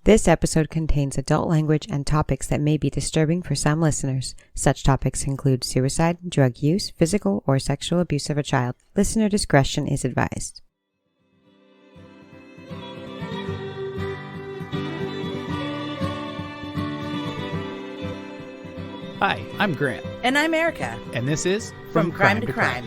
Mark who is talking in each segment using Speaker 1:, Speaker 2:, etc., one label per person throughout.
Speaker 1: This episode contains adult language and topics that may be disturbing for some listeners. Such topics include suicide, drug use, physical or sexual abuse of a child. Listener discretion is advised.
Speaker 2: Hi, I'm Grant.
Speaker 3: And I'm Erica.
Speaker 2: And this is
Speaker 3: From Crime to Crime.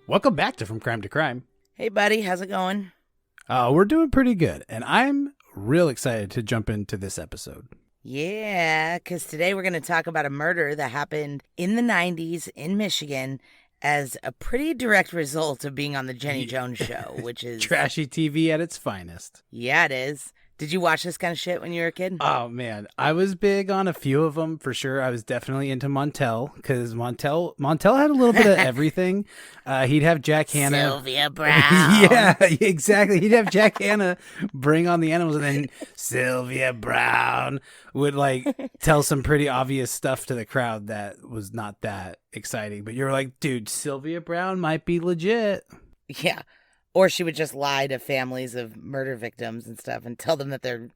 Speaker 2: Welcome back to From Crime to Crime.
Speaker 3: Hey, buddy. How's it going?
Speaker 2: We're doing pretty good, and I'm real excited to jump into this episode.
Speaker 3: Yeah, because today we're going to talk about a murder that happened in the 90s in Michigan as a pretty direct result of being on the Jenny Jones show, which is...
Speaker 2: Trashy TV at its finest.
Speaker 3: Yeah, it is. Did you watch this kind of shit when you were a kid?
Speaker 2: Oh, man. I was big on a few of them, for sure. I was definitely into Montel, because Montel had a little bit of everything. He'd have Jack Hanna.
Speaker 3: Sylvia Brown.
Speaker 2: Yeah, exactly. He'd have Jack Hanna bring on the animals, and then Sylvia Brown would, tell some pretty obvious stuff to the crowd that was not that exciting. But you're like, dude, Sylvia Brown might be legit.
Speaker 3: Yeah. Or she would just lie to families of murder victims and stuff and tell them that their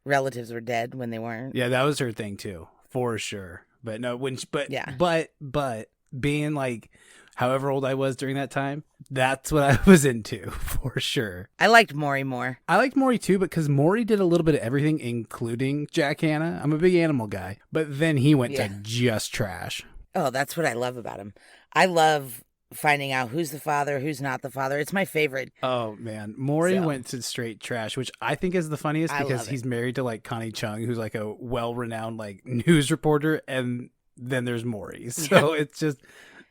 Speaker 3: relatives were dead when they weren't.
Speaker 2: Yeah, that was her thing too, for sure. But no,
Speaker 3: yeah.
Speaker 2: But being however old I was during that time, that's what I was into, for sure.
Speaker 3: I liked Maury more.
Speaker 2: I liked Maury too, because Maury did a little bit of everything, including Jack Hanna. I'm a big animal guy, but then he went to just trash.
Speaker 3: Oh, that's what I love about him. I love finding out who's the father, who's not the father. It's my favorite.
Speaker 2: Oh, man. Maury went to straight trash, which I think is the funniest because he's married to Connie Chung, who's a well-renowned news reporter, and then there's Maury. So it's just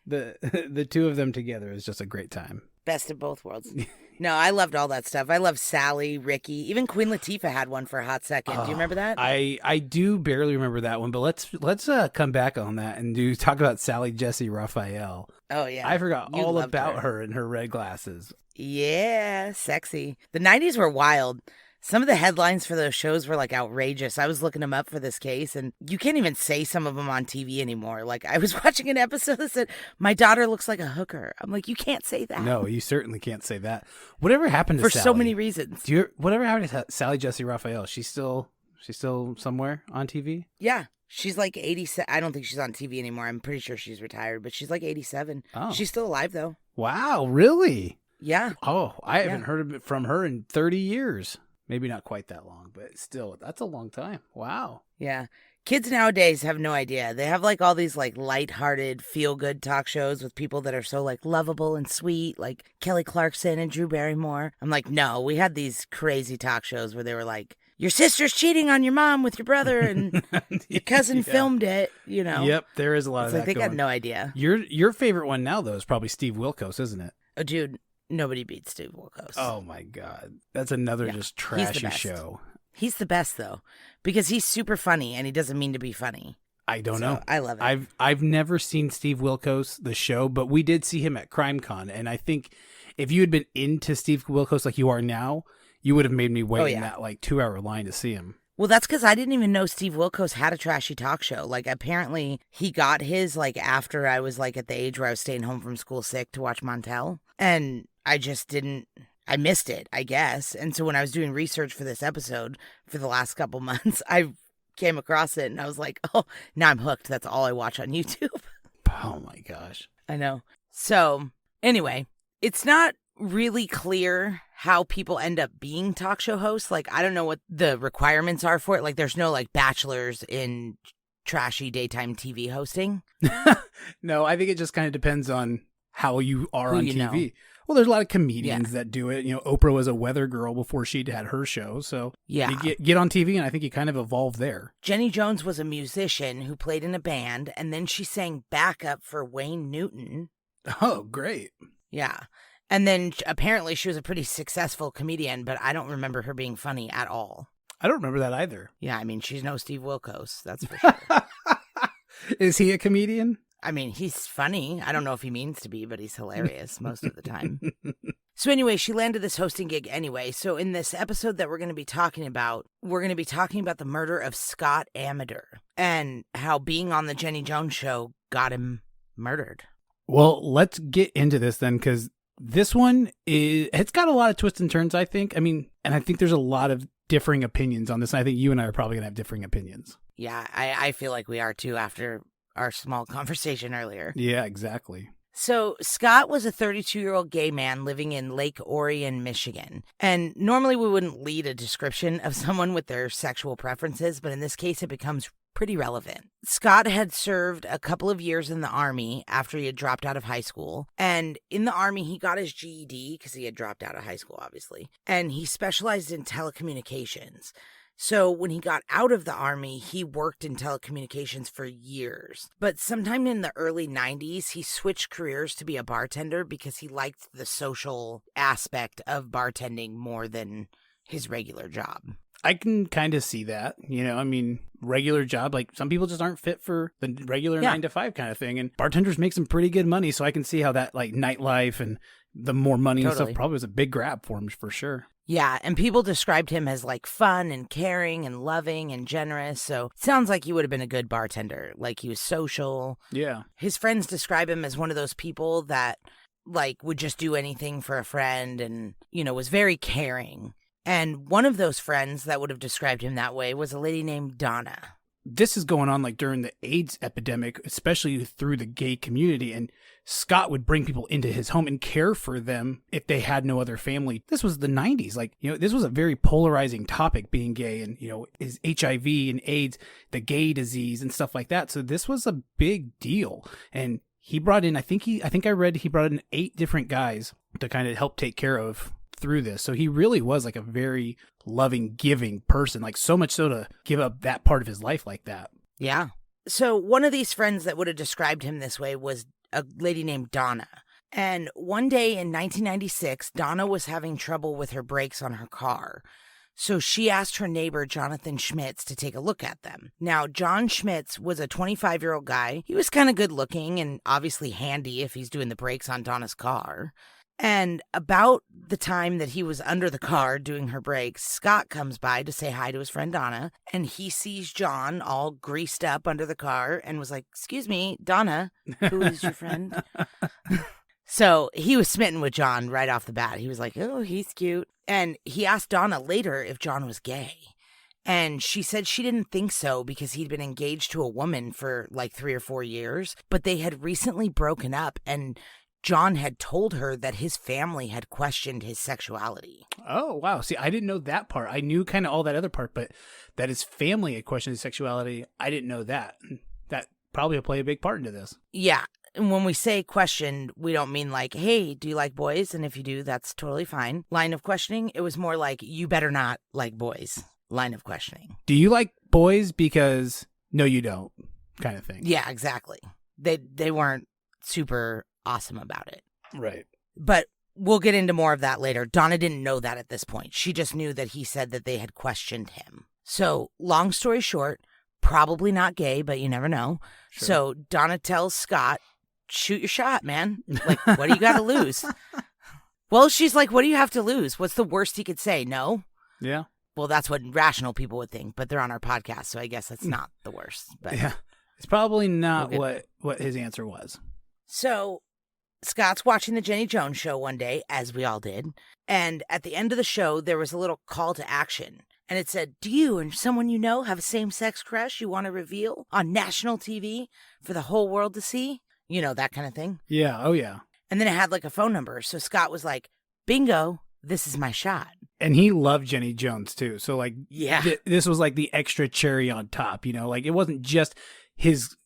Speaker 2: the two of them together is just a great time. Best
Speaker 3: of both worlds. No, I loved all that stuff. I loved Sally, Ricky, even Queen Latifah had one for a hot second. Do you remember that?
Speaker 2: I do barely remember that one, but let's come back on that and talk about Sally Jesse Raphael.
Speaker 3: Oh yeah,
Speaker 2: I forgot all about her and her red glasses.
Speaker 3: Yeah, sexy. The 90s were wild. Some of the headlines for those shows were outrageous. I was looking them up for this case, and you can't even say some of them on TV anymore. I was watching an episode that said, "My daughter looks like a hooker." I'm like, you can't say that.
Speaker 2: No, you certainly can't say that. Whatever happened to
Speaker 3: for
Speaker 2: Sally?
Speaker 3: So many reasons.
Speaker 2: Whatever happened to Sally Jesse Raphael? She's still somewhere on TV?
Speaker 3: Yeah. She's 87. I don't think she's on TV anymore. I'm pretty sure she's retired, but she's 87.
Speaker 2: Oh.
Speaker 3: She's still alive, though.
Speaker 2: Wow, really?
Speaker 3: Yeah.
Speaker 2: Oh, I haven't heard from her in 30 years. Maybe not quite that long, but still, that's a long time. Wow.
Speaker 3: Yeah. Kids nowadays have no idea. They have all these lighthearted, feel-good talk shows with people that are so lovable and sweet, like Kelly Clarkson and Drew Barrymore. I'm like, no, we had these crazy talk shows where they were like, your sister's cheating on your mom with your brother, and your cousin filmed it,
Speaker 2: Yep, there is a lot of that
Speaker 3: they
Speaker 2: going.
Speaker 3: got no idea.
Speaker 2: Your favorite one now, though, is probably Steve Wilkos, isn't it?
Speaker 3: Oh, dude, nobody beats Steve Wilkos.
Speaker 2: Oh, my God. That's another just trashy show.
Speaker 3: He's the best, though, because he's super funny, and he doesn't mean to be funny.
Speaker 2: I don't know.
Speaker 3: I love it.
Speaker 2: I've never seen Steve Wilkos, the show, but we did see him at CrimeCon, and I think if you had been into Steve Wilkos like you are now, you would have made me wait in that 2-hour line to see him.
Speaker 3: Well, that's because I didn't even know Steve Wilkos had a trashy talk show. Apparently he got his, after I was, at the age where I was staying home from school sick to watch Montel. And I just didn't, I missed it, I guess. And so when I was doing research for this episode for the last couple months, I came across it and I was like, oh, now I'm hooked. That's all I watch on YouTube.
Speaker 2: Oh, my gosh.
Speaker 3: I know. So, anyway, it's not really clear how people end up being talk show hosts. I don't know what the requirements are for it. There's no bachelors in trashy daytime TV hosting.
Speaker 2: No, I think it just kind of depends on how you are
Speaker 3: Who
Speaker 2: on
Speaker 3: you
Speaker 2: TV.
Speaker 3: know.
Speaker 2: Well, there's a lot of comedians that do it. Oprah was a weather girl before she'd had her show. So you get on TV, and I think you kind of evolve there.
Speaker 3: Jenny Jones was a musician who played in a band, and then she sang backup for Wayne Newton.
Speaker 2: Oh, great.
Speaker 3: Yeah. And then apparently she was a pretty successful comedian, but I don't remember her being funny at all.
Speaker 2: I don't remember that either.
Speaker 3: Yeah, I mean, she's no Steve Wilkos, that's for sure.
Speaker 2: Is he a comedian?
Speaker 3: I mean, he's funny. I don't know if he means to be, but he's hilarious most of the time. So anyway, she landed this hosting gig anyway. So in this episode that we're going to be talking about the murder of Scott Amedure and how being on the Jenny Jones show got him murdered.
Speaker 2: Well, let's get into this then, because this one it's got a lot of twists and turns, I think. I mean, and I think there's a lot of differing opinions on this. And I think you and I are probably going to have differing opinions.
Speaker 3: Yeah, I feel like we are too after our small conversation earlier.
Speaker 2: Yeah, exactly.
Speaker 3: So Scott was a 32-year-old gay man living in Lake Orion, Michigan. And normally we wouldn't lead a description of someone with their sexual preferences, but in this case it becomes pretty relevant. Scott had served a couple of years in the Army after he had dropped out of high school. And in the Army, he got his GED because he had dropped out of high school, obviously. And he specialized in telecommunications. So when he got out of the Army, he worked in telecommunications for years. But sometime in the early 90s, he switched careers to be a bartender because he liked the social aspect of bartending more than his regular job.
Speaker 2: I can kind of see that, I mean, regular job, like some people just aren't fit for the regular 9 to 5 kind of thing. And bartenders make some pretty good money. So I can see how that like nightlife and the more money and stuff probably was a big grab for him for sure.
Speaker 3: Yeah, and people described him as like fun and caring and loving and generous. So it sounds like he would have been a good bartender. Like he was social.
Speaker 2: Yeah.
Speaker 3: His friends describe him as one of those people that like would just do anything for a friend and, was very caring. And one of those friends that would have described him that way was a lady named Donna.
Speaker 2: This is going on like during the AIDS epidemic, especially through the gay community. And Scott would bring people into his home and care for them if they had no other family. This was the 90s. Like, this was a very polarizing topic, being gay and, is HIV and AIDS, the gay disease and stuff like that. So this was a big deal. And he brought in, I think I read he brought in 8 different guys to kind of help take care of through this. So he really was like a very loving, giving person, like so much so to give up that part of his life like that.
Speaker 3: Yeah. So one of these friends that would have described him this way was a lady named Donna. And one day in 1996, Donna was having trouble with her brakes on her car. So she asked her neighbor, Jonathan Schmitz, to take a look at them. Now, John Schmitz was a 25-year-old guy. He was kind of good looking and obviously handy if he's doing the brakes on Donna's car. And about the time that he was under the car doing her brakes, Scott comes by to say hi to his friend Donna, and he sees John all greased up under the car and was like, "Excuse me, Donna, who is your friend?" So he was smitten with John right off the bat. He was like, "Oh, he's cute." And he asked Donna later if John was gay. And she said she didn't think so because he'd been engaged to a woman for like 3 or 4 years, but they had recently broken up, and John had told her that his family had questioned his sexuality.
Speaker 2: Oh, wow. See, I didn't know that part. I knew kind of all that other part, but that his family had questioned his sexuality, I didn't know that. That probably will play a big part into this.
Speaker 3: Yeah. And when we say questioned, we don't mean like, hey, do you like boys? And if you do, that's totally fine. Line of questioning, it was more like, you better not like boys. Line of questioning.
Speaker 2: Do you like boys? Because no, you don't, kind of thing.
Speaker 3: Yeah, exactly. They weren't super awesome about it.
Speaker 2: Right.
Speaker 3: But we'll get into more of that later. Donna didn't know that at this point. She just knew that he said that they had questioned him. So, long story short, probably not gay, but you never know. Sure. So, Donna tells Scott, shoot your shot, man. Like, what do you got to lose? Well, she's like, what do you have to lose? What's the worst he could say? No?
Speaker 2: Yeah.
Speaker 3: Well, that's what rational people would think, but they're on our podcast, so I guess that's not the worst. But
Speaker 2: yeah. It's probably not what his answer was.
Speaker 3: So, Scott's watching the Jenny Jones show one day, as we all did, and at the end of the show, there was a little call to action, and it said, do you and someone you know have a same-sex crush you want to reveal on national TV for the whole world to see? You know, that kind of thing.
Speaker 2: Yeah, oh yeah.
Speaker 3: And then it had like a phone number, so Scott was like, bingo, this is my shot.
Speaker 2: And he loved Jenny Jones, too, so like,
Speaker 3: yeah,
Speaker 2: this was like the extra cherry on top, like it wasn't just his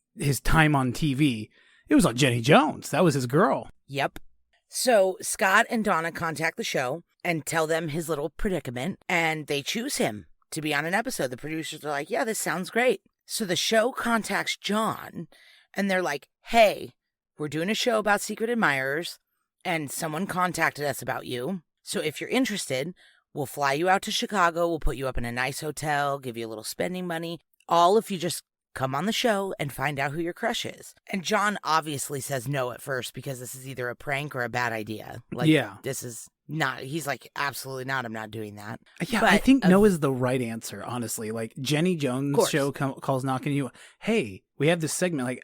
Speaker 2: time on TV. It was on Jenny Jones. That was his girl.
Speaker 3: Yep. So Scott and Donna contact the show and tell them his little predicament, and they choose him to be on an episode. The producers are like, yeah, this sounds great. So the show contacts John, and they're like, hey, we're doing a show about secret admirers, and someone contacted us about you. So if you're interested, we'll fly you out to Chicago. We'll put you up in a nice hotel, give you a little spending money. All if you just come on the show and find out who your crush is. And John obviously says no at first because this is either a prank or a bad idea. Like, this is not, he's like, absolutely not. I'm not doing that.
Speaker 2: Yeah,
Speaker 3: but
Speaker 2: I think no is the right answer, honestly. Like, Jenny Jones' show calls knocking you, hey, we have this segment. Like,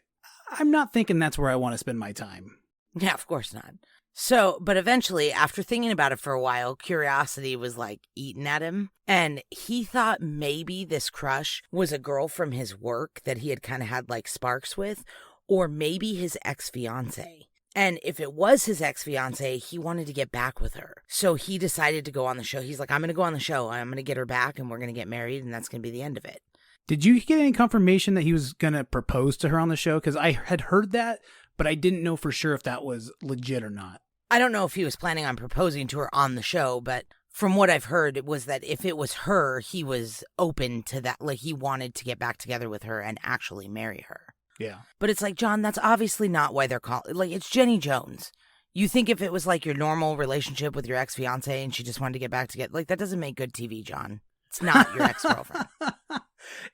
Speaker 2: I'm not thinking that's where I want to spend my time.
Speaker 3: Yeah, of course not. So, but eventually, after thinking about it for a while, curiosity was like eating at him. And he thought maybe this crush was a girl from his work that he had kind of had like sparks with, or maybe his ex-fiance. And if it was his ex-fiance, he wanted to get back with her. So he decided to go on the show. He's like, I'm going to go on the show. I'm going to get her back and we're going to get married. And that's going to be the end of it.
Speaker 2: Did you get any confirmation that he was going to propose to her on the show? Because I had heard that, but I didn't know for sure if that was legit or not.
Speaker 3: I don't know if he was planning on proposing to her on the show, but from what I've heard, it was that if it was her, he was open to that. Like, he wanted to get back together with her and actually marry her.
Speaker 2: Yeah.
Speaker 3: But it's like, John, that's obviously not why they're calling. Like, it's Jenny Jones. You think if it was like your normal relationship with your ex-fiance and she just wanted to get back together, like, that doesn't make good TV, John. It's not your ex-girlfriend.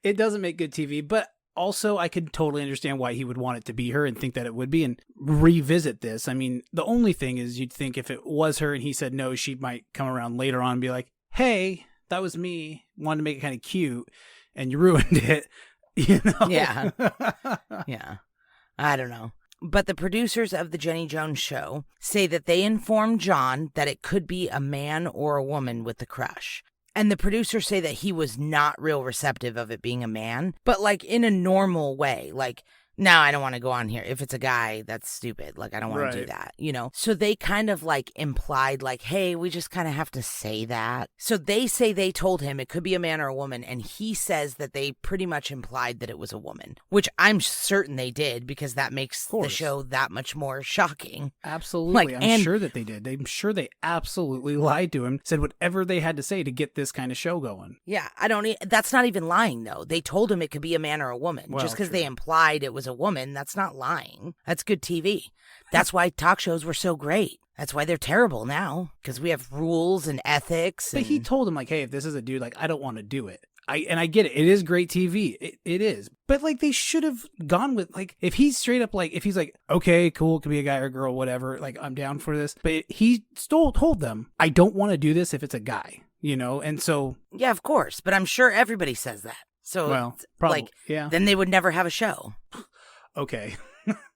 Speaker 2: It doesn't make good TV, but also I could totally understand why he would want it to be her and think that it would be and revisit this. I mean, the only thing is you'd think if it was her and he said no, she might come around later on and be like, hey, that was me. Wanted to make it kind of cute and you ruined it. You know?
Speaker 3: Yeah. Yeah. I don't know. But the producers of the Jenny Jones show say that they informed John that it could be a man or a woman with the crush. And the producers say that he was not real receptive of it being a man, but like in a normal way. Like, no, I don't want to go on here. If it's a guy, that's stupid. Like, I don't want to do that, you know? So they kind of like implied like, hey, we just kind of have to say that. So they say they told him it could be a man or a woman. And he says that they pretty much implied that it was a woman, which I'm certain they did because that makes the show that much more shocking.
Speaker 2: Absolutely. Like, I'm sure that they did. I'm sure they absolutely lied to him, said whatever they had to say to get this kind of show going.
Speaker 3: Yeah, that's not even lying though. They told him it could be a man or a woman. Well, just because they implied it was a woman, that's not lying. That's good TV. That's why talk shows were so great. That's why they're terrible now, because we have rules and ethics.
Speaker 2: But he told him, like, hey, if this is a dude, like, I don't want to do it. I get it. It is great TV. It is. But, like, they should have gone with, like, if he's straight up, like, if he's like, okay, cool, it could be a guy or a girl, whatever, like, I'm down for this. But he still told them, I don't want to do this if it's a guy, you know? And so.
Speaker 3: Yeah, of course. But I'm sure everybody says that. So,
Speaker 2: well, probably,
Speaker 3: like,
Speaker 2: yeah.
Speaker 3: Then they would never have a show.
Speaker 2: Okay.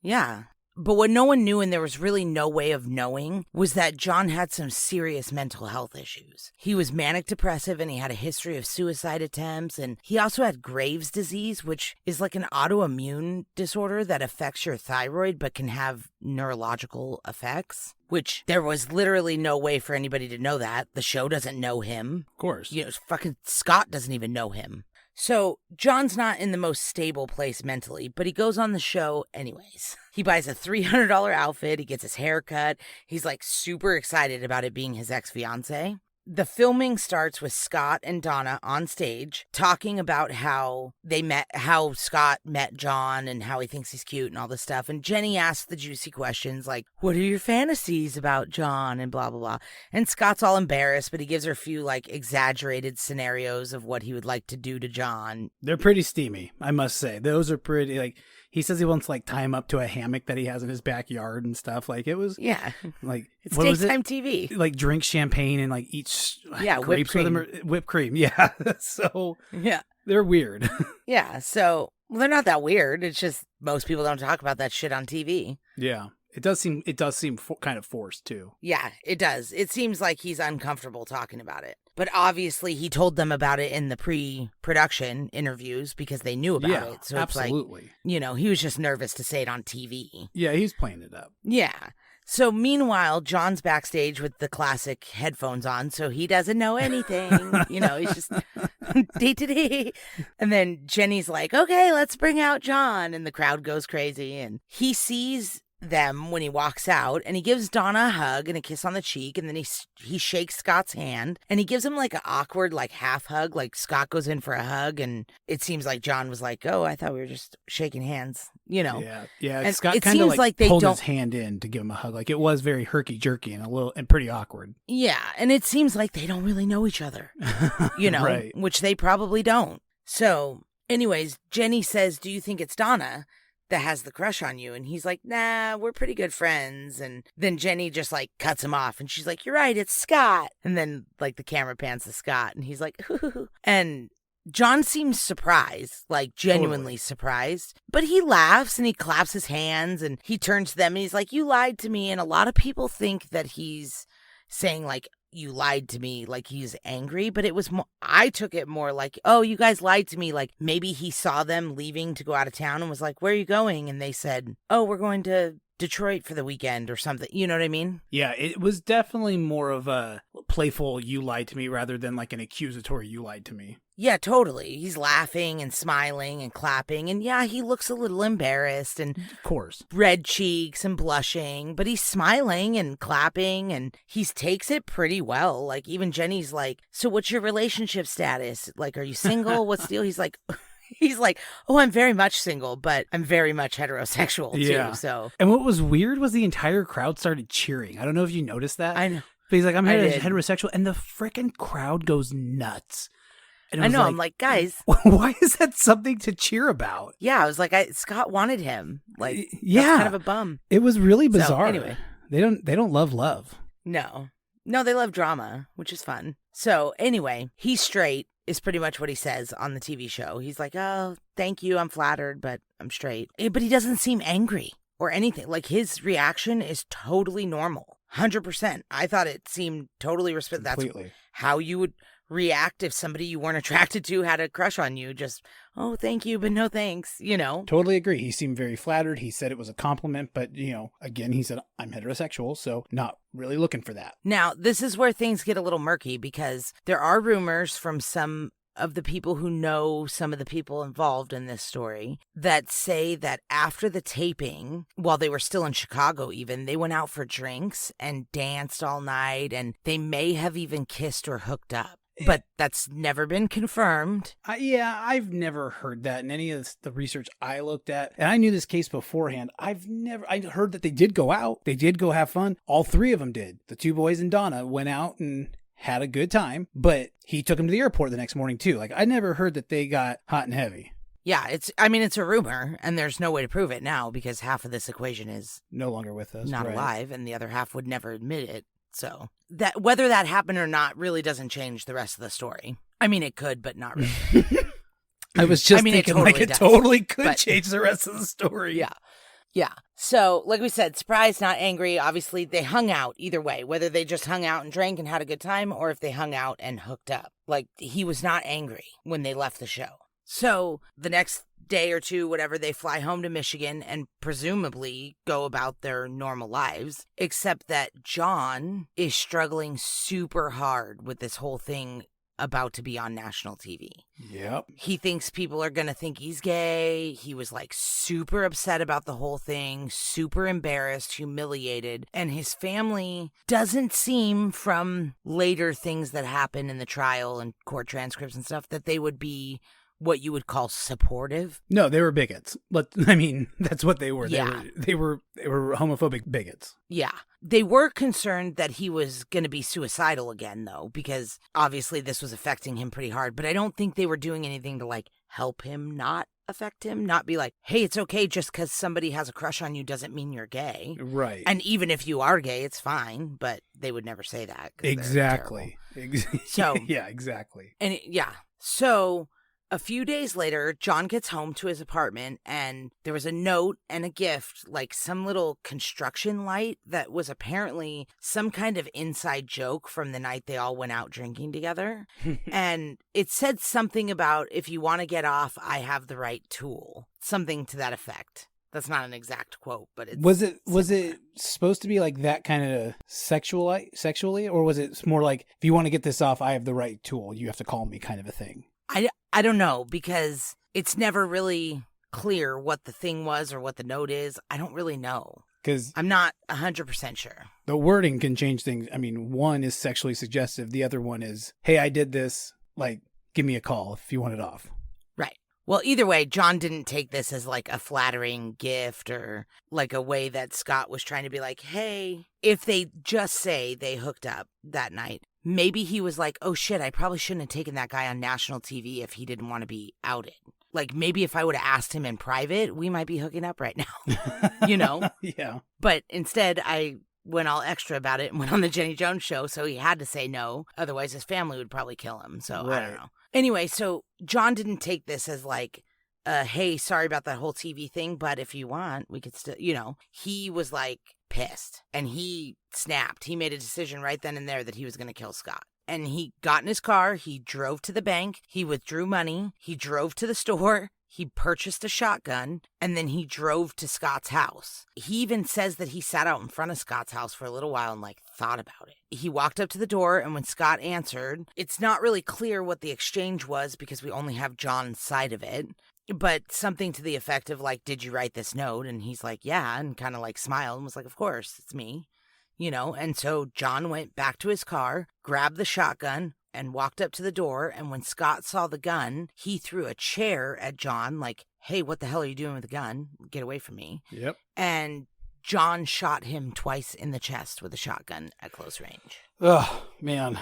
Speaker 3: Yeah. But what no one knew, and there was really no way of knowing, was that John had some serious mental health issues. He was manic depressive and he had a history of suicide attempts, and he also had Graves' disease, which is like an autoimmune disorder that affects your thyroid but can have neurological effects, which there was literally no way for anybody to know that. The show doesn't know him.
Speaker 2: Of course.
Speaker 3: You know, fucking Scott doesn't even know him. So, John's not in the most stable place mentally, but he goes on the show anyways. He buys a $300 outfit, he gets his hair cut, he's like super excited about it being his ex-fiance. The filming starts with Scott and Donna on stage talking about how Scott met John and how he thinks he's cute and all this stuff. And Jenny asks the juicy questions like, what are your fantasies about John and blah, blah, blah. And Scott's all embarrassed, but he gives her a few like exaggerated scenarios of what he would like to do to John.
Speaker 2: They're pretty steamy, I must say. Those are pretty, like, he says he wants to like tie him up to a hammock that he has in his backyard and stuff. Like, it was,
Speaker 3: yeah,
Speaker 2: like,
Speaker 3: it's daytime TV.
Speaker 2: Like, drink champagne and like eat grapes
Speaker 3: whipped
Speaker 2: with him, whipped cream. Yeah. So
Speaker 3: yeah,
Speaker 2: they're weird.
Speaker 3: Yeah. So they're not that weird. It's just most people don't talk about that shit on TV.
Speaker 2: Yeah. It does seem kind of forced too.
Speaker 3: Yeah, it does. It seems like he's uncomfortable talking about it. But obviously he told them about it in the pre-production interviews because they knew about it. So
Speaker 2: absolutely.
Speaker 3: It's like, you know, he was just nervous to say it on TV.
Speaker 2: Yeah, he's playing it up.
Speaker 3: Yeah. So meanwhile, John's backstage with the classic headphones on, so he doesn't know anything. You know, he's just dee-dee-dee. And then Jenny's like, okay, let's bring out John. And the crowd goes crazy. And he sees them when he walks out, and he gives Donna a hug and a kiss on the cheek, and then he shakes Scott's hand, and he gives him like an awkward like half hug, like Scott goes in for a hug, and it seems like John was like, oh, I thought we were just shaking hands, you know.
Speaker 2: Yeah.
Speaker 3: And
Speaker 2: Scott kind of like
Speaker 3: they
Speaker 2: pulled his hand in to give him a hug. Like, it was very herky jerky and pretty awkward.
Speaker 3: Yeah, and it seems like they don't really know each other, you know,
Speaker 2: right.
Speaker 3: Which they probably don't. So Anyways, Jenny says, do you think it's Donna that has the crush on you? And he's like, nah, we're pretty good friends. And then Jenny just like cuts him off and she's like, you're right, it's Scott. And then like the camera pans to Scott and he's like, hoo. And John seems surprised, like genuinely surprised, but he laughs and he claps his hands and he turns to them and he's like, you lied to me. And a lot of people think that he's saying like, you lied to me, like he's angry, but it was more, I took it more like, oh, you guys lied to me. Like maybe he saw them leaving to go out of town and was like, where are you going? And they said, oh, we're going to Detroit for the weekend or something. You know what I mean?
Speaker 2: Yeah, it was definitely more of a playful you lied to me rather than like an accusatory you lied to me.
Speaker 3: Yeah, totally. He's laughing and smiling and clapping. And yeah, he looks a little embarrassed and
Speaker 2: of course,
Speaker 3: red cheeks and blushing, but he's smiling and clapping and he takes it pretty well. Like even Jenny's like, so what's your relationship status? Like, are you single? What's the deal? He's like, oh, I'm very much single, but I'm very much heterosexual too. So,
Speaker 2: and what was weird was the entire crowd started cheering. I don't know if you noticed that.
Speaker 3: I know.
Speaker 2: But he's like, I'm heterosexual, and the freaking crowd goes nuts. And
Speaker 3: I know. I'm like, guys,
Speaker 2: why is that something to cheer about?
Speaker 3: Yeah, I was like, Scott wanted him. Like,
Speaker 2: yeah,
Speaker 3: that's kind of a bum.
Speaker 2: It was really bizarre.
Speaker 3: So, anyway,
Speaker 2: they don't love love.
Speaker 3: No, they love drama, which is fun. So anyway, he's straight is pretty much what he says on the TV show. He's like, oh, thank you, I'm flattered, but I'm straight. But he doesn't seem angry or anything. Like his reaction is totally normal, 100%. I thought it seemed totally respectful. That's how you would react if somebody you weren't attracted to had a crush on you. Just, oh, thank you, but no thanks, you know?
Speaker 2: Totally agree. He seemed very flattered. He said it was a compliment, but, you know, again, he said, I'm heterosexual, so not really looking for that.
Speaker 3: Now, this is where things get a little murky because there are rumors from some of the people who know some of the people involved in this story that say that after the taping, while they were still in Chicago even, they went out for drinks and danced all night, and they may have even kissed or hooked up. But that's never been confirmed.
Speaker 2: Yeah, I've never heard that in any of the research I looked at. And I knew this case beforehand. I heard that they did go out. They did go have fun. All three of them did. The two boys and Donna went out and had a good time. But he took them to the airport the next morning, too. Like, I never heard that they got hot and heavy.
Speaker 3: Yeah, it's a rumor, and there's no way to prove it now because half of this equation is
Speaker 2: no longer with us.
Speaker 3: Not alive, and the other half would never admit it. So that whether that happened or not really doesn't change the rest of the story. I mean, it could, but not really.
Speaker 2: I was just thinking it totally could change the rest of the story.
Speaker 3: Yeah. Yeah. So, like we said, surprised, not angry. Obviously, they hung out either way, whether they just hung out and drank and had a good time or if they hung out and hooked up. Like, he was not angry when they left the show. So the next day or two, whatever, they fly home to Michigan and presumably go about their normal lives, except that John is struggling super hard with this whole thing about to be on national TV.
Speaker 2: Yep.
Speaker 3: He thinks people are going to think he's gay. He was like super upset about the whole thing, super embarrassed, humiliated. And his family doesn't seem, from later things that happen in the trial and court transcripts and stuff, that they would be what you would call supportive.
Speaker 2: No, they were bigots. I mean, that's what they were.
Speaker 3: Yeah.
Speaker 2: They were homophobic bigots.
Speaker 3: Yeah. They were concerned that he was going to be suicidal again, though, because obviously this was affecting him pretty hard. But I don't think they were doing anything to, like, help him not affect him, not be like, hey, it's okay just because somebody has a crush on you doesn't mean you're gay.
Speaker 2: Right.
Speaker 3: And even if you are gay, it's fine, but they would never say that.
Speaker 2: Exactly.
Speaker 3: So,
Speaker 2: yeah, exactly.
Speaker 3: And so a few days later, John gets home to his apartment and there was a note and a gift, like some little construction light that was apparently some kind of inside joke from the night they all went out drinking together. And it said something about, if you want to get off, I have the right tool. Something to that effect. That's not an exact quote, but it's...
Speaker 2: Was it supposed to be like that kind of sexually, or was it more like, if you want to get this off, I have the right tool, you have to call me kind of a thing?
Speaker 3: I don't know, because it's never really clear what the thing was or what the note is. I don't really know.
Speaker 2: Because
Speaker 3: I'm not 100% sure.
Speaker 2: The wording can change things. I mean, one is sexually suggestive. The other one is, hey, I did this. Like, give me a call if you want it off.
Speaker 3: Right. Well, either way, John didn't take this as like a flattering gift or like a way that Scott was trying to be like, hey, if they just say they hooked up that night, maybe he was like, oh shit, I probably shouldn't have taken that guy on national TV if he didn't want to be outed. Like, maybe if I would have asked him in private, we might be hooking up right now, you know?
Speaker 2: Yeah.
Speaker 3: But instead, I went all extra about it and went on the Jenny Jones show, so he had to say no. Otherwise, his family would probably kill him. So, I don't know. Anyway, so John didn't take this as like, hey, sorry about that whole TV thing, but if you want, we could still, you know. He was like pissed, and he snapped. He made a decision right then and there that he was going to kill Scott. And he got in his car, he drove to the bank, he withdrew money, he drove to the store, he purchased a shotgun, and then he drove to Scott's house. He even says that he sat out in front of Scott's house for a little while and like thought about it. He walked up to the door, and when Scott answered, it's not really clear what the exchange was because we only have John's side of it. But something to the effect of like, did you write this note? And he's like, yeah, and kind of like smiled and was like, of course, it's me. You know, and so John went back to his car, grabbed the shotgun, and walked up to the door. And when Scott saw the gun, he threw a chair at John, like, hey, what the hell are you doing with the gun? Get away from me.
Speaker 2: Yep.
Speaker 3: And John shot him twice in the chest with a shotgun at close range.
Speaker 2: Oh, man,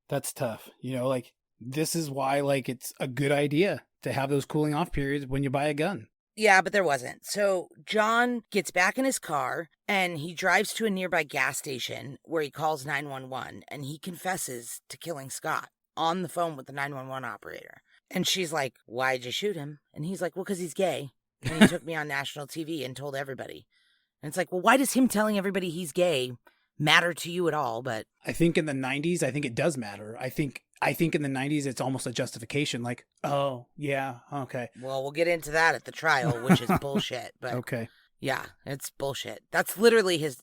Speaker 2: that's tough. You know, like, this is why, like, it's a good idea to have those cooling off periods when you buy a gun.
Speaker 3: Yeah, but there wasn't. So John gets back in his car and he drives to a nearby gas station where he calls 911 and he confesses to killing Scott on the phone with the 911 operator. And she's like, why'd you shoot him? And he's like, well, because he's gay. And he took me on national TV and told everybody. And it's like, well, why does him telling everybody he's gay matter to you at all? But
Speaker 2: I think in the 90s, I think it does matter. I think in the 90s, it's almost a justification. Like, oh, yeah, okay.
Speaker 3: Well, we'll get into that at the trial, which is bullshit. But
Speaker 2: okay.
Speaker 3: Yeah, it's bullshit. That's literally his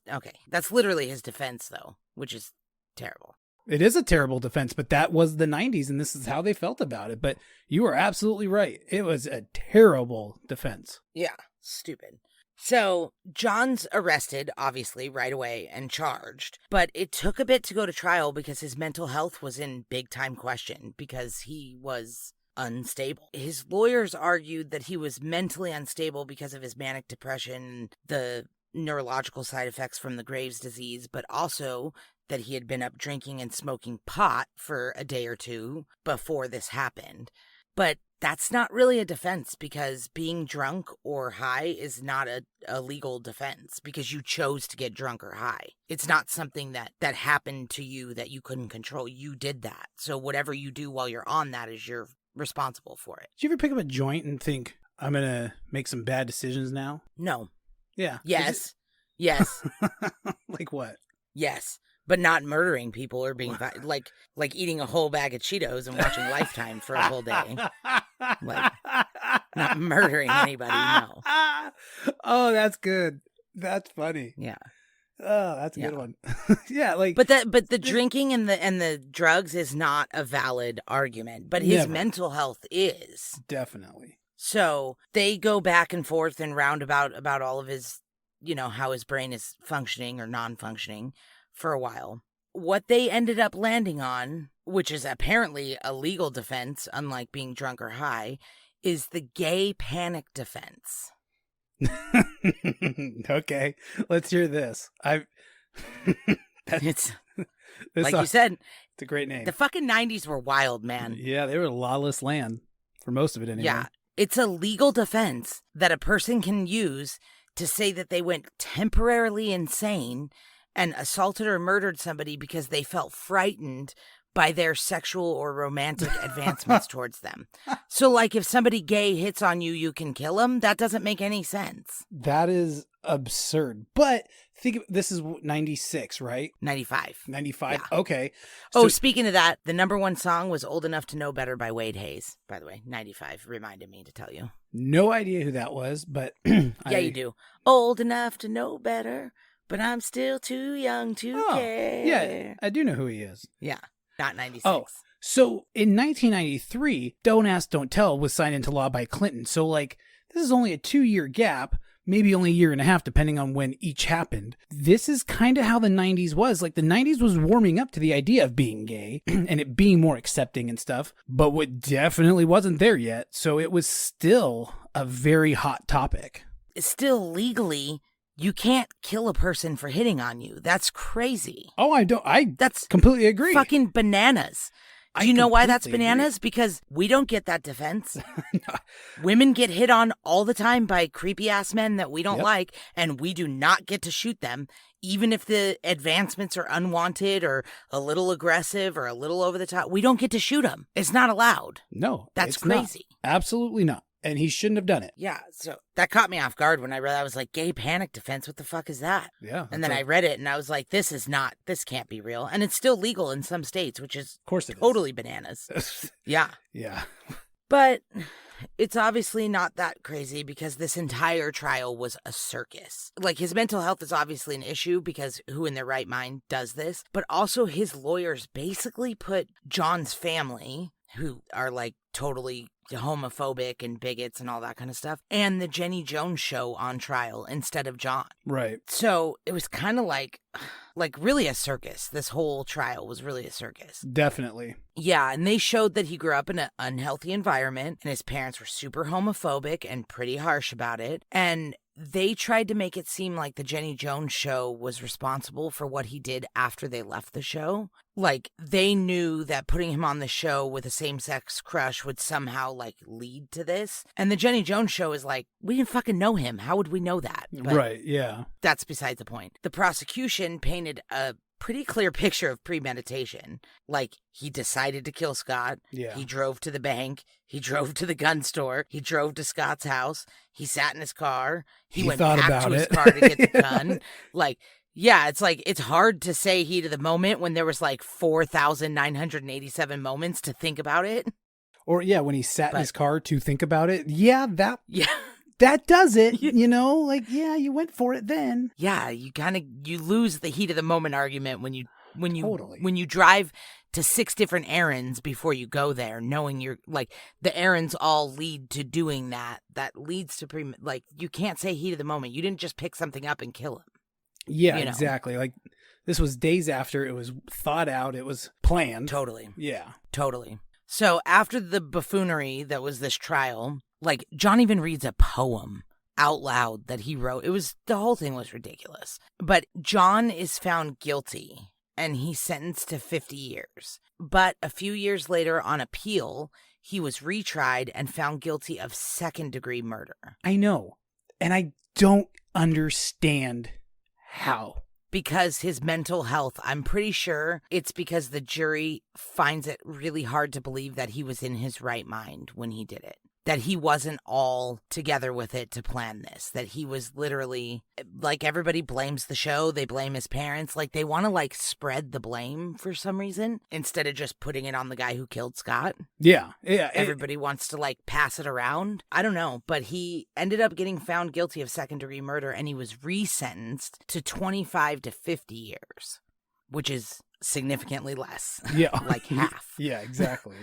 Speaker 3: defense, though, which is terrible.
Speaker 2: It is a terrible defense, but that was the 90s, and this is how they felt about it. But you are absolutely right. It was a terrible defense.
Speaker 3: Yeah, stupid. So John's arrested, obviously, right away and charged. But it took a bit to go to trial because his mental health was in big time question because he was unstable. His lawyers argued that he was mentally unstable because of his manic depression, the neurological side effects from the Graves' disease, but also that he had been up drinking and smoking pot for a day or two before this happened. But that's not really a defense because being drunk or high is not a legal defense because you chose to get drunk or high. It's not something that happened to you that you couldn't control. You did that. So whatever you do while you're on that is you're responsible for it.
Speaker 2: Did you ever pick up a joint and think, I'm going to make some bad decisions now?
Speaker 3: No.
Speaker 2: Yeah.
Speaker 3: Yes. Yes.
Speaker 2: Like what?
Speaker 3: Yes. But not murdering people or being like eating a whole bag of Cheetos and watching Lifetime for a whole day. Like, not murdering anybody, no.
Speaker 2: Oh, that's good. That's funny.
Speaker 3: Yeah.
Speaker 2: Oh, that's a good one. Yeah, like
Speaker 3: But the drinking and the drugs is not a valid argument, but his mental health is.
Speaker 2: Definitely.
Speaker 3: So they go back and forth and roundabout about all of his, you know, how his brain is functioning or non-functioning for a while. What they ended up landing on, which is apparently a legal defense, unlike being drunk or high, is the gay panic defense.
Speaker 2: Okay, let's hear this.
Speaker 3: It's like you said,
Speaker 2: it's a great name.
Speaker 3: The fucking 90s were wild, man.
Speaker 2: Yeah, they were a lawless land for most of it anyway.
Speaker 3: Yeah, it's a legal defense that a person can use to say that they went temporarily insane and assaulted or murdered somebody because they felt frightened by their sexual or romantic advancements towards them. So, like, if somebody gay hits on you, you can kill them? That doesn't make any sense.
Speaker 2: That is absurd. But this is 96, right?
Speaker 3: 95.
Speaker 2: 95?
Speaker 3: Yeah.
Speaker 2: Okay.
Speaker 3: So, speaking of that, the number one song was Old Enough to Know Better by Wade Hayes. By the way, 95 reminded me to tell you.
Speaker 2: No idea who that was, but...
Speaker 3: Yeah, you do. Old enough to know better, but I'm still too young to care.
Speaker 2: Yeah, I do know who he is.
Speaker 3: Yeah. Not 96.
Speaker 2: Oh, so in 1993, Don't Ask, Don't Tell was signed into law by Clinton. So, like, this is only a 2-year gap, maybe only a year and a half, depending on when each happened. This is kind of how the 90s was. Like, the 90s was warming up to the idea of being gay and it being more accepting and stuff, but what definitely wasn't there yet. So it was still a very hot topic.
Speaker 3: Still legally, You can't kill a person for hitting on you. That's crazy.
Speaker 2: Oh, that's completely agree.
Speaker 3: Fucking bananas. Do you know why that's bananas? Because we don't get that defense. Women get hit on all the time by creepy-ass men that we don't like, and we do not get to shoot them, even if the advancements are unwanted or a little aggressive or a little over the top. We don't get to shoot them. It's not allowed.
Speaker 2: No.
Speaker 3: That's crazy.
Speaker 2: Not. Absolutely not. And he shouldn't have done it.
Speaker 3: Yeah, so that caught me off guard when I read that. I was like, gay panic defense, what the fuck is that?
Speaker 2: Yeah.
Speaker 3: And then I read it and I was like, this can't be real. And it's still legal in some states, which is
Speaker 2: of course
Speaker 3: totally bananas. Yeah.
Speaker 2: Yeah.
Speaker 3: But it's obviously not that crazy because this entire trial was a circus. Like, his mental health is obviously an issue because who in their right mind does this? But also his lawyers basically put John's family, who are like totally homophobic and bigots and all that kind of stuff, and the Jenny Jones show on trial instead of John.
Speaker 2: Right.
Speaker 3: So it was kind of like really a circus. This whole trial was really a circus.
Speaker 2: Definitely.
Speaker 3: Yeah, and they showed that he grew up in an unhealthy environment and his parents were super homophobic and pretty harsh about it. And they tried to make it seem like the Jenny Jones show was responsible for what he did after they left the show. Like, they knew that putting him on the show with a same-sex crush would somehow, like, lead to this. And the Jenny Jones show is like, we didn't fucking know him. How would we know that? But
Speaker 2: right, yeah.
Speaker 3: That's besides the point. The prosecution painted a pretty clear picture of premeditation. Like, he decided to kill Scott.
Speaker 2: Yeah.
Speaker 3: He drove to the bank. He drove to the gun store. He drove to Scott's house. He sat in his car. He went back to his car to get the gun. Like, yeah, it's like, it's hard to say heat of the moment when there was like 4,987 moments to think about it.
Speaker 2: Or, yeah, when he sat in his car to think about it. Yeah, that does it, you know? Like, yeah, you went for it then.
Speaker 3: Yeah, you lose the heat of the moment argument when you
Speaker 2: Totally.
Speaker 3: when you drive to 6 different errands before you go there, knowing you're like the errands all lead to doing that leads to like, you can't say heat of the moment. You didn't just pick something up and kill him.
Speaker 2: Yeah, exactly. Like, this was days after. It was thought out. It was planned.
Speaker 3: Totally.
Speaker 2: Yeah.
Speaker 3: Totally. So after the buffoonery that was this trial, like, John even reads a poem out loud that he wrote. The whole thing was ridiculous. But John is found guilty and he's sentenced to 50 years. But a few years later on appeal, he was retried and found guilty of second-degree murder.
Speaker 2: I know. And I don't understand how.
Speaker 3: Because his mental health, I'm pretty sure it's because the jury finds it really hard to believe that he was in his right mind when he did it. That he wasn't all together with it to plan this. That he was literally, like, everybody blames the show. They blame his parents. Like, they want to, like, spread the blame for some reason instead of just putting it on the guy who killed Scott.
Speaker 2: Yeah.
Speaker 3: Everybody wants to, like, pass it around. I don't know. But he ended up getting found guilty of second-degree murder, and he was resentenced to 25 to 50 years, which is significantly less.
Speaker 2: Yeah.
Speaker 3: Like half.
Speaker 2: Yeah, exactly.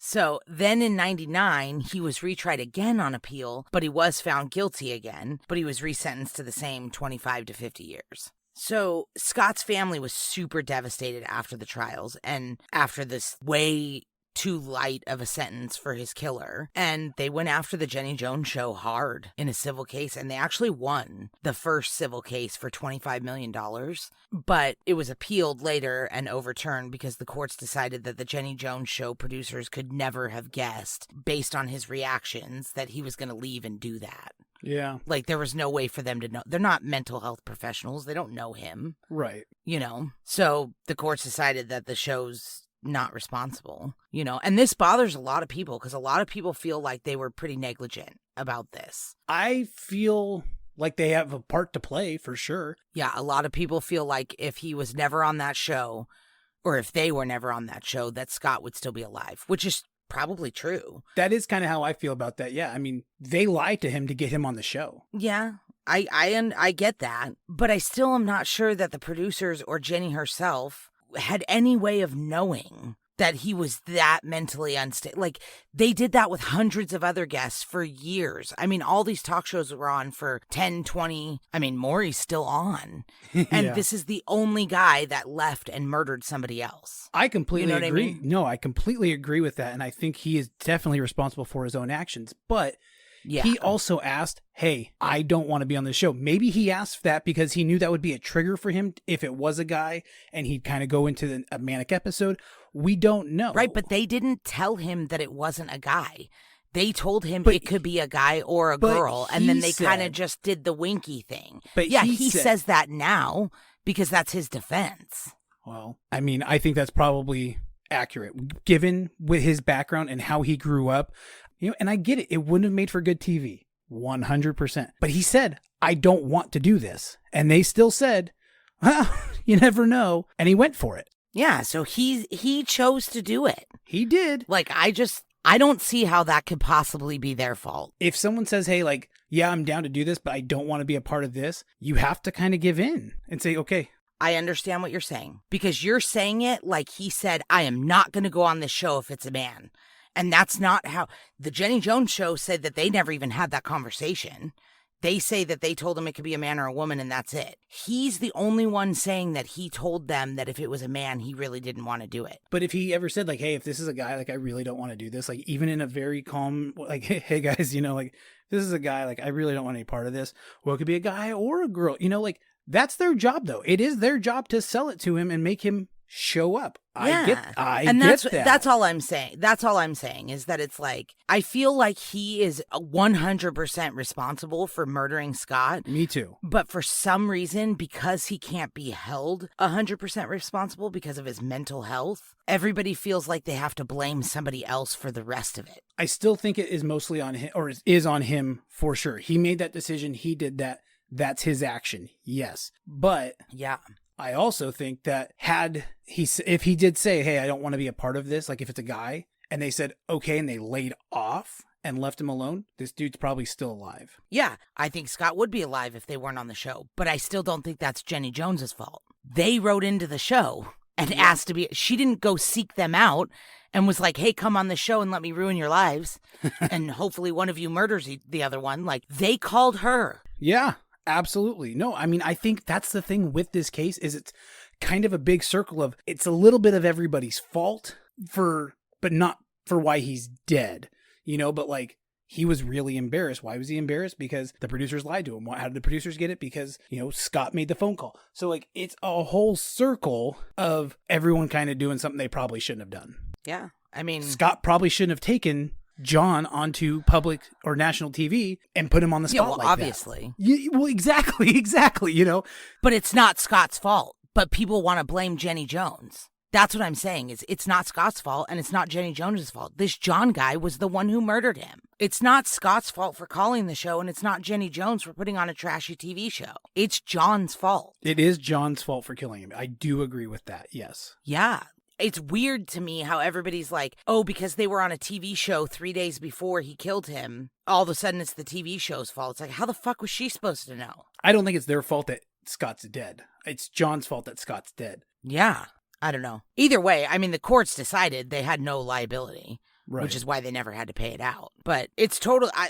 Speaker 3: So then in 99, he was retried again on appeal, but he was found guilty again, but he was resentenced to the same 25 to 50 years. So Scott's family was super devastated after the trials and after this way too light of a sentence for his killer. And they went after the Jenny Jones show hard in a civil case, and they actually won the first civil case for $25 million. But it was appealed later and overturned because the courts decided that the Jenny Jones show producers could never have guessed, based on his reactions, that he was going to leave and do that.
Speaker 2: Yeah.
Speaker 3: Like, there was no way for them to know. They're not mental health professionals. They don't know him.
Speaker 2: Right.
Speaker 3: You know? So the courts decided that the show's not responsible, you know? And this bothers a lot of people because a lot of people feel like they were pretty negligent about this.
Speaker 2: I feel like they have a part to play for sure.
Speaker 3: Yeah, a lot of people feel like if he was never on that show, or if they were never on that show, that Scott would still be alive, which is probably true.
Speaker 2: That is kind of how I feel about that. Yeah, I mean, they lied to him to get him on the show.
Speaker 3: Yeah, I get that, but I still am not sure that the producers or Jenny herself had any way of knowing that he was that mentally unstable. Like, they did that with hundreds of other guests for years. I mean, all these talk shows were on for 10, 20. I mean, Maury's still on. And This is the only guy that left and murdered somebody else.
Speaker 2: I completely agree.
Speaker 3: I mean?
Speaker 2: No, I completely agree with that. And I think he is definitely responsible for his own actions. But
Speaker 3: Yeah.
Speaker 2: He also asked, hey, I don't want to be on the show. Maybe he asked that because he knew that would be a trigger for him if it was a guy and he'd kind of go into a manic episode. We don't know.
Speaker 3: Right, but they didn't tell him that it wasn't a guy. They told him it could be a guy or a girl, and then they kind of just did the winky thing.
Speaker 2: But
Speaker 3: yeah, he says that now because that's his defense.
Speaker 2: Well, I mean, I think that's probably accurate, given with his background and how he grew up. And I get it. It wouldn't have made for good TV, 100%. But he said, I don't want to do this. And they still said, well, you never know. And he went for it.
Speaker 3: Yeah, so he chose to do it.
Speaker 2: He did.
Speaker 3: Like, I don't see how that could possibly be their fault.
Speaker 2: If someone says, hey, like, yeah, I'm down to do this, but I don't want to be a part of this, you have to kind of give in and say, okay.
Speaker 3: I understand what you're saying, because you're saying it like he said, I am not going to go on this show if it's a man. And that's not how the Jenny Jones show said that they never even had that conversation. They say that they told him it could be a man or a woman, and that's it. He's the only one saying that he told them that if it was a man, he really didn't want to do it.
Speaker 2: But if he ever said, like, hey, if this is a guy, like, I really don't want to do this, like, even in a very calm, like, hey, guys, like, this is a guy, like, I really don't want any part of this. Well, it could be a guy or a girl, like, that's their job, though. It is their job to sell it to him and make him show up.
Speaker 3: Yeah.
Speaker 2: I get that.
Speaker 3: That's all I'm saying. That's all I'm saying is that it's like, I feel like he is 100% responsible for murdering Scott.
Speaker 2: Me too.
Speaker 3: But for some reason, because he can't be held 100% responsible because of his mental health, everybody feels like they have to blame somebody else for the rest of it.
Speaker 2: I still think it is mostly on him, or is on him for sure. He made that decision. He did that. That's his action. Yes. But
Speaker 3: yeah,
Speaker 2: I also think that if he did say, hey, I don't want to be a part of this, like if it's a guy, and they said, okay, and they laid off and left him alone, this dude's probably still alive.
Speaker 3: Yeah, I think Scott would be alive if they weren't on the show, but I still don't think that's Jenny Jones's fault. They wrote into the show and asked to be, she didn't go seek them out and was like, hey, come on the show and let me ruin your lives. And hopefully one of you murders the other one. Like, they called her.
Speaker 2: Yeah. Absolutely. No, I mean, I think that's the thing with this case is it's kind of a big circle of it's a little bit of everybody's fault but not for why he's dead, but like he was really embarrassed. Why was he embarrassed? Because the producers lied to him. How did the producers get it? Because, Scott made the phone call. So like it's a whole circle of everyone kind of doing something they probably shouldn't have done.
Speaker 3: Yeah. I mean,
Speaker 2: Scott probably shouldn't have taken John onto public or national TV and put him on the spot like
Speaker 3: obviously.
Speaker 2: That. Yeah, well, exactly,
Speaker 3: But it's not Scott's fault. But people want to blame Jenny Jones. That's what I'm saying. It's not Scott's fault, and it's not Jenny Jones's fault. This John guy was the one who murdered him. It's not Scott's fault for calling the show, and it's not Jenny Jones for putting on a trashy TV show. It's John's fault.
Speaker 2: It is John's fault for killing him. I do agree with that, yes.
Speaker 3: Yeah. It's weird to me how everybody's like, oh, because they were on a TV show 3 days before he killed him, all of a sudden it's the TV show's fault. It's like, how the fuck was she supposed to know?
Speaker 2: I don't think it's their fault that Scott's dead. It's John's fault that Scott's dead.
Speaker 3: Yeah, I don't know. Either way, I mean, the courts decided they had no liability, right, which is why they never had to pay it out. But it's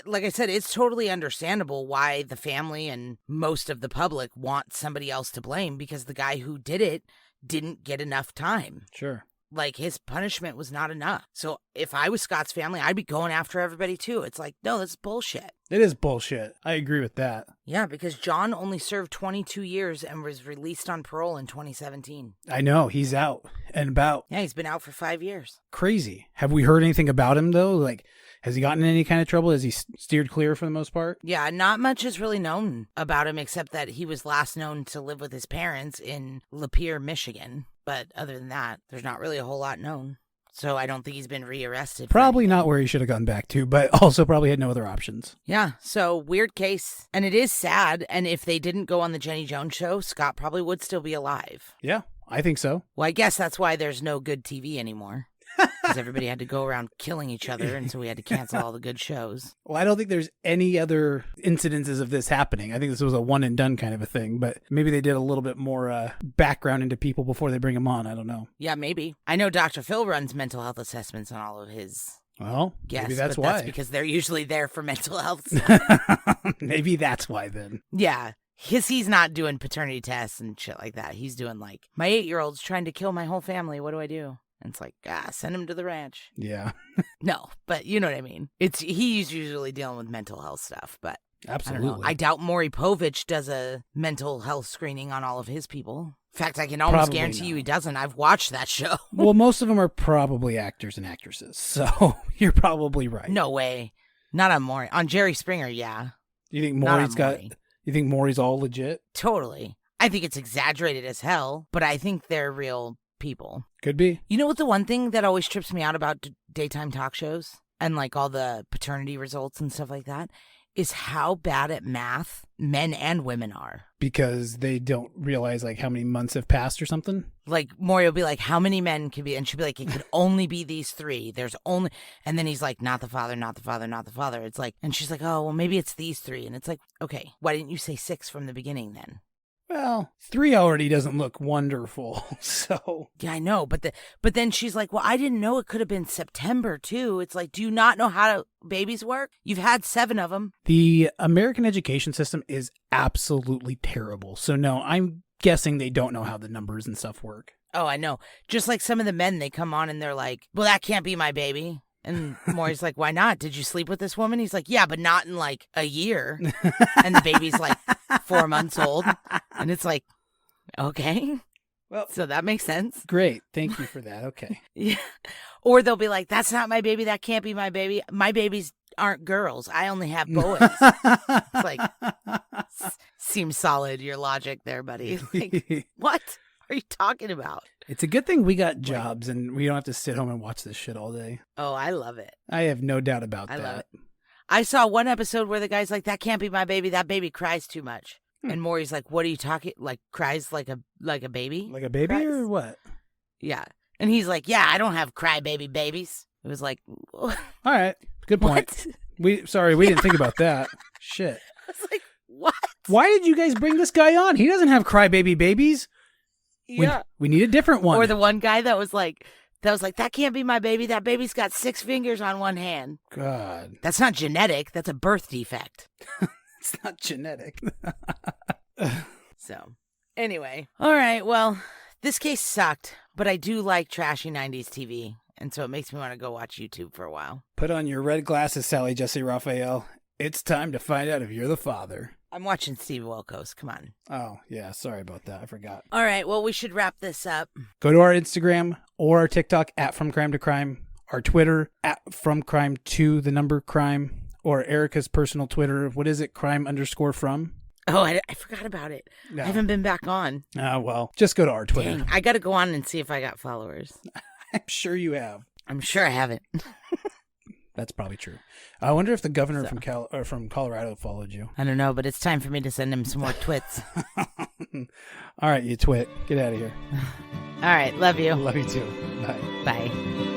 Speaker 3: like I said, it's totally understandable why the family and most of the public want somebody else to blame, because the guy who did it didn't get enough time.
Speaker 2: Sure.
Speaker 3: Like, his punishment was not enough. So if I was Scott's family, I'd be going after everybody too. It's like, no, that's bullshit.
Speaker 2: It is bullshit. I agree with that.
Speaker 3: Yeah, because John only served 22 years and was released on parole in 2017.
Speaker 2: I know. He's out and about.
Speaker 3: Yeah, he's been out for 5 years.
Speaker 2: Crazy. Have we heard anything about him, though? Like, has he gotten in any kind of trouble? Has he steered clear for the most part?
Speaker 3: Yeah, not much is really known about him, except that he was last known to live with his parents in Lapeer, Michigan. But other than that, there's not really a whole lot known. So I don't think he's been rearrested.
Speaker 2: Probably not where he should have gone back to, but also probably had no other options.
Speaker 3: Yeah, so weird case. And it is sad. And if they didn't go on the Jenny Jones show, Scott probably would still be alive.
Speaker 2: Yeah, I think so.
Speaker 3: Well, I guess that's why there's no good TV anymore. Because everybody had to go around killing each other, and so we had to cancel all the good shows.
Speaker 2: Well, I don't think there's any other incidences of this happening. I think this was a one and done kind of a thing, but maybe they did a little bit more background into people before they bring them on. I don't know.
Speaker 3: Yeah, maybe. I know Dr. Phil runs mental health assessments on all of his guests.
Speaker 2: Maybe that's why.
Speaker 3: That's because they're usually there for mental health.
Speaker 2: Maybe that's why then.
Speaker 3: Yeah. He's not doing paternity tests and shit like that. He's doing like, my 8-year-old's trying to kill my whole family. What do I do? And it's like, send him to the ranch.
Speaker 2: Yeah.
Speaker 3: No, but you know what I mean. He's usually dealing with mental health stuff, but
Speaker 2: Absolutely.
Speaker 3: I don't know. I doubt Maury Povich does a mental health screening on all of his people. In fact, I can almost
Speaker 2: Probably
Speaker 3: guarantee you
Speaker 2: not.
Speaker 3: he doesn't. I've watched that show.
Speaker 2: Well, most of them are probably actors and actresses, so you're probably right.
Speaker 3: No way. Not on Maury. On Jerry Springer, yeah.
Speaker 2: You think
Speaker 3: Not
Speaker 2: Maury's
Speaker 3: on
Speaker 2: got?
Speaker 3: Maury.
Speaker 2: You think Maury's all legit?
Speaker 3: Totally. I think it's exaggerated as hell, but I think they're real people.
Speaker 2: Could be.
Speaker 3: You know what the one thing that always trips me out about daytime talk shows and like all the paternity results and stuff like that is how bad at math men and women are.
Speaker 2: Because they don't realize like how many months have passed or something.
Speaker 3: Like Maury will be like, how many men could be? And she'll be like, it could only be these three. There's only, and then he's like, not the father, not the father, not the father. It's like, and she's like, oh, well, maybe it's these three. And it's like, okay, why didn't you say 6 from the beginning then?
Speaker 2: Well, 3 already doesn't look wonderful, so.
Speaker 3: Yeah, I know, but then she's like, well, I didn't know it could have been September too. It's like, do you not know how babies work? You've had 7 of them.
Speaker 2: The American education system is absolutely terrible. So no, I'm guessing they don't know how the numbers and stuff work.
Speaker 3: Oh, I know. Just like some of the men, they come on and they're like, well, that can't be my baby. And Maury's like, why not? Did you sleep with this woman? He's like, yeah, but not in like a year. And the baby's like 4 months old. And it's like, okay.
Speaker 2: Well,
Speaker 3: So that makes sense.
Speaker 2: great. Thank you for that. Okay.
Speaker 3: Yeah. Or they'll be like, that's not my baby. That can't be my baby. My babies aren't girls. I only have boys. It's like, seems solid, your logic there, buddy. Like, what are you talking about?
Speaker 2: It's a good thing we got jobs and we don't have to sit home and watch this shit all day.
Speaker 3: Oh, I love it.
Speaker 2: I have no doubt about
Speaker 3: I
Speaker 2: that.
Speaker 3: love it. I saw one episode where the guy's like, that can't be my baby. That baby cries too much. And Maury's like, what are you talking? Like, cries like a baby?
Speaker 2: Like a baby
Speaker 3: Cries.
Speaker 2: or what?
Speaker 3: Yeah. And he's like, yeah, I don't have crybaby babies. It was like,
Speaker 2: All right. Good point.
Speaker 3: what?
Speaker 2: We didn't think about that. Shit.
Speaker 3: I was like, what?
Speaker 2: Why did you guys bring this guy on? He doesn't have crybaby babies.
Speaker 3: Yeah.
Speaker 2: We need a different one.
Speaker 3: Or the one guy that was like, that can't be my baby. That baby's got 6 fingers on one hand.
Speaker 2: God.
Speaker 3: That's not genetic. That's a birth defect.
Speaker 2: It's not genetic.
Speaker 3: So, anyway. All right. Well, this case sucked, but I do like trashy 90s TV. And so it makes me want to go watch YouTube for a while.
Speaker 2: Put on your red glasses, Sally Jesse Raphael. It's time to find out if you're the father.
Speaker 3: I'm watching Steve Wilkos. Come on.
Speaker 2: Oh, yeah. Sorry about that. I forgot.
Speaker 3: All right. Well, we should wrap this up.
Speaker 2: Go to our Instagram or our TikTok at From Crime to Crime. Our Twitter at From Crime to the number crime. Or Erica's personal Twitter. What is it? Crime_from?
Speaker 3: Oh, I forgot about it.
Speaker 2: No.
Speaker 3: I haven't been back on.
Speaker 2: Well, just go to our Twitter.
Speaker 3: Dang, I got to go on and see if I got followers.
Speaker 2: I'm sure you have.
Speaker 3: I'm sure I haven't.
Speaker 2: That's probably true. I wonder if the governor from Colorado followed you.
Speaker 3: I don't know, but it's time for me to send him some more twits.
Speaker 2: All right, you twit. Get out of here.
Speaker 3: All right. Love you.
Speaker 2: Love you too. Bye.
Speaker 3: Bye.